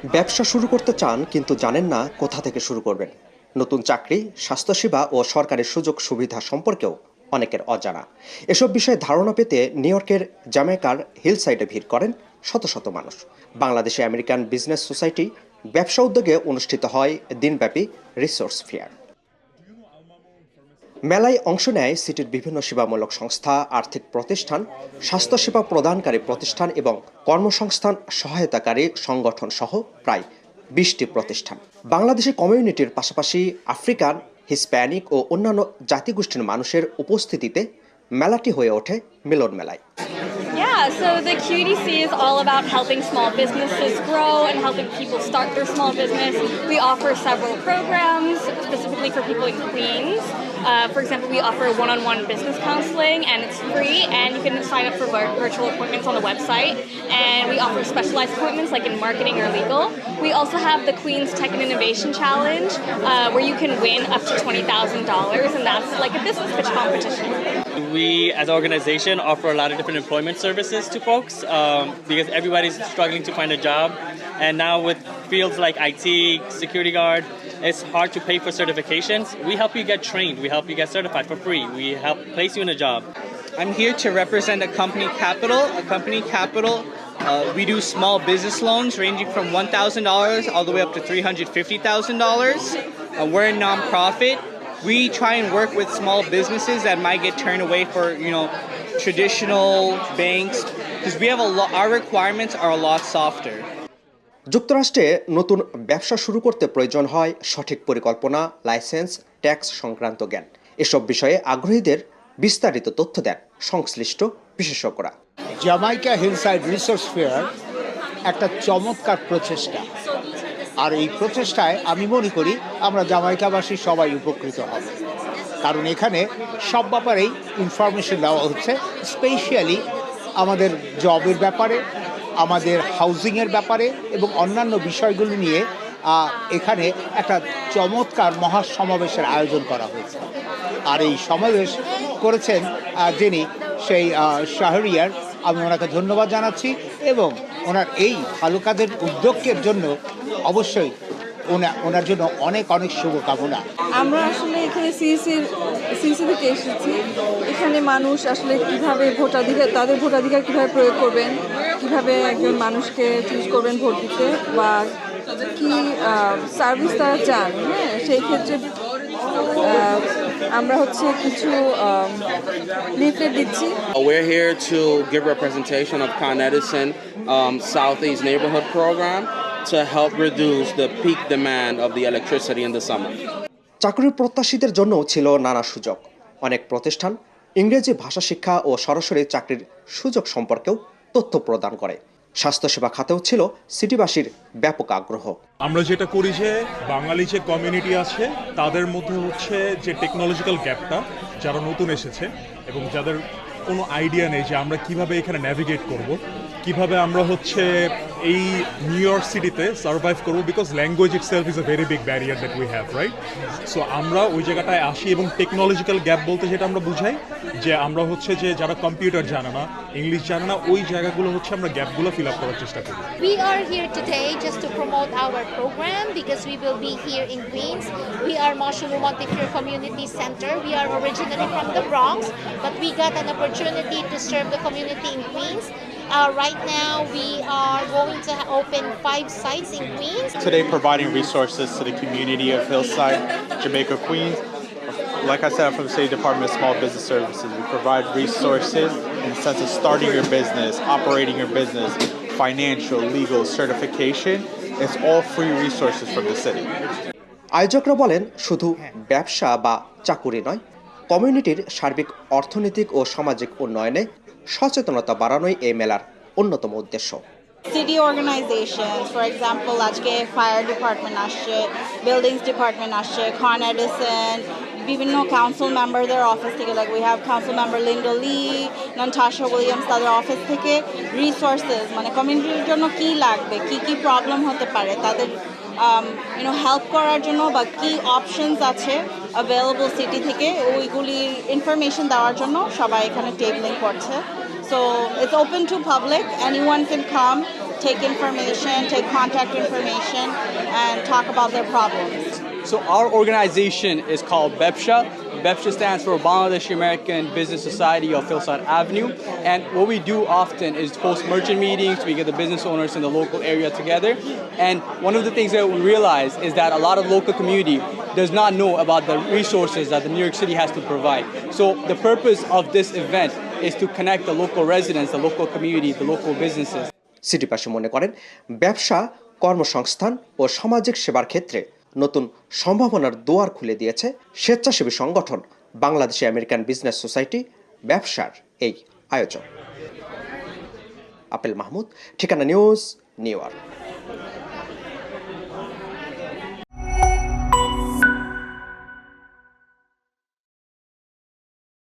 ব্যবসা শুরু করতে চান কিন্তু জানেন না কোথা থেকে শুরু করবেন। নতুন চাকরি, স্বাস্থ্যসেবা ও সরকারি সুযোগ সুবিধা সম্পর্কেও অনেকের অজানা। এসব বিষয়ে ধারণা পেতে নিউ ইয়র্কের জ্যামাইকার হিলসাইডে ভিড় করেন শত শত মানুষ। বাংলাদেশে আমেরিকান বিজনেস সোসাইটি ব্যবসা উদ্যোগে অনুষ্ঠিত হয় দিনব্যাপী রিসোর্স ফেয়ার। মেলায় অংশ নেয় সিটির বিভিন্ন সেবামূলক সংস্থা, আর্থিক প্রতিষ্ঠান, স্বাস্থ্যসেবা প্রদানকারী প্রতিষ্ঠান এবং কর্মসংস্থান সহায়তাকারী সংগঠন সহ প্রায় 20টি প্রতিষ্ঠান। বাংলাদেশের কমিউনিটির পাশাপাশি আফ্রিকান, হিস্প্যানিক ও অন্যান্য জাতিগোষ্ঠীর মানুষের উপস্থিতিতে মেলাটি হয়ে ওঠে মিলন মেলায়। Yeah, so the QEDC is all about helping small businesses grow and helping people start their small business. We offer several programs specifically for people in Queens. For example, we offer one-on-one business counseling and it's free, and you can sign up for virtual appointments on the website. And we offer specialized appointments like in marketing or legal. We also have the Queens Tech and Innovation Challenge where you can win up to $20,000, and that's like a business pitch competition. We, as an organization, offer a lot of different employment services to folks because everybody's struggling to find a job. And now with fields like IT, security guard, it's hard to pay for certifications. We help you get trained. We help you get certified for free. We help place you in a job. I'm here to represent a company capital. We do small business loans ranging from $1,000 all the way up to $350,000. We're a nonprofit. We try and work with small businesses that might get turned away for, traditional banks because our requirements are a lot softer. যুক্তরাষ্ট্রে নতুন ব্যবসা শুরু করতে প্রয়োজন হয় সঠিক পরিকল্পনা, licence, tax সংক্রান্ত জ্ঞান। এসব বিষয়ে আগ্রহীদের বিস্তারিত তথ্য দেন সংশ্লিষ্ট বিশেষজ্ঞরা। জামাইকা হিলসাইড রিসোর্স ফেয়ার একটা চমৎকার প্রচেষ্টা, আর এই প্রচেষ্টায় আমি মনে করি আমরা জামাইকাবাসী সবাই উপকৃত হব, কারণ এখানে সব ব্যাপারেই ইনফরমেশন দেওয়া হচ্ছে, স্পেশালি আমাদের জবের ব্যাপারে, আমাদের হাউজিংয়ের ব্যাপারে এবং অন্যান্য বিষয়গুলো নিয়ে এখানে একটা চমৎকার মহাসমাবেশের আয়োজন করা হয়েছে। আর এই সমাবেশ করেছেন যিনি সেই শাহরিয়ার, আমি ওনাকে ধন্যবাদ জানাচ্ছি এবং ওনার এই ভালো কাজের উদ্যোগের জন্য অবশ্যই ওনার জন্য অনেক অনেক শুভকামনা। আমরা আসলে এখানে সিইসি থেকে এসেছি। এখানে মানুষ আসলে কীভাবে তাদের ভোটাধিকার কীভাবে প্রয়োগ করবেন, কীভাবে একজন মানুষকে চুজ করবেন ভোট দিতে, বা কী সার্ভিস তারা চান, হ্যাঁ সেই ক্ষেত্রে আমরা কিছু লিফলেট দিচ্ছি। We're here to give representation of Con Edison Southeast Neighborhood Program to help reduce the peak demand of the electricity in the summer. চাকরির প্রত্যাশীদের জন্যও ছিল নানা সুযোগ। অনেক প্রতিষ্ঠান ইংরেজি ভাষা শিক্ষা ও সরাসরি চাকরির সুযোগ সম্পর্কেও তথ্য প্রদান করে। স্বাস্থ্যসেবা খাতেও ছিল সিটিবাসীর ব্যাপক আগ্রহ। আমরা যেটা করি যে বাঙালি যে কমিউনিটি আছে তাদের মধ্যে যে টেকনোলজিক্যাল গ্যাপটা, যারা নতুন এসেছে এবং যাদের কোনো আইডিয়া নেই যে আমরা কিভাবে এখানে ন্যাভিগেট করব, কিভাবে আমরা এই নিউ ইয়র্ক সিটিতে সার্ভাইভ করবো, because language itself is a very big barrier that we have, right? So আমরা ওই জায়গাটায় আসি এবং টেকনোলজিক্যাল গ্যাপ বলতে যেটা আমরা বুঝাই যে আমরা যে যারা কম্পিউটার জানে না, ইংলিশ জানে না, ওই জায়গাগুলো আমরা গ্যাপগুলো ফিল আপ করার চেষ্টা করি। We are here today just to promote our program because we will be here in Queens. We are Marshall Montefiore Community Center. We are originally from the Bronx, but we got an opportunity to serve the community in Queens. Right now we are going to open 5 sites in Queens. Today providing resources to the community of Hillside, Jamaica, Queens. Like I said, I'm from the State Department of Small Business Services. We provide resources in the sense of starting your business, operating your business, financial, legal, certification. It's all free resources from the city. আয়োজকরা বলেন, শুধু ব্যবসা বা চাকুরি নয়, কমিউনিটির সার্বিক অর্থনৈতিক ও সামাজিক উন্নয়নে সচেতনতা বাড়ানোই এই মেলার অন্যতম উদ্দেশ্য। City organizations, for example, আজকে ফায়ার ডিপার্টমেন্ট আসছে, বিল্ডিংস ডিপার্টমেন্ট আসছে, Con Edison, বিভিন্ন কাউন্সিল মেম্বারদের অফিস থেকে, like we have council member Linda Lee, Natasha Williams, তাদের অফিস থেকে রিসোর্সেস, মানে কমিউনিটির জন্য কী লাগবে, কী প্রবলেম হতে পারে, তাদের হেল্প করার জন্য বা কী অপশনস আছে অ্যাভেলেবল সিটি থেকে, ওইগুলির ইনফরমেশন দেওয়ার জন্য সবাই এখানে টেবলিং করছে। So it's open to public. Anyone can come take information, take contact information, and talk about their problems. So our organization is called BEPSHA. BEPSHA stands for Bangladeshi American Business Society of Hillside Avenue. And what we do often is host merchant meetings. We get the business owners in the local area together. And one of the things that we realize is that a lot of local community does not know about the resources that the New York City has to provide. So the purpose of this event is to connect the local residents, the local community, the local businesses. সিটিপাশে মনে করেন ব্যবসা, কর্মসংস্থান ও সামাজিক সেবার ক্ষেত্রে নতুন সম্ভাবনার দুয়ার খুলে দিয়েছে স্বেচ্ছাসেবী সংগঠন বাংলাদেশি আমেরিকান বিজনেস সোসাইটি ব্যবসার এই আয়োজন। আপেল মাহমুদ, ঠিকানা নিউজ, নিউ ইয়র্ক।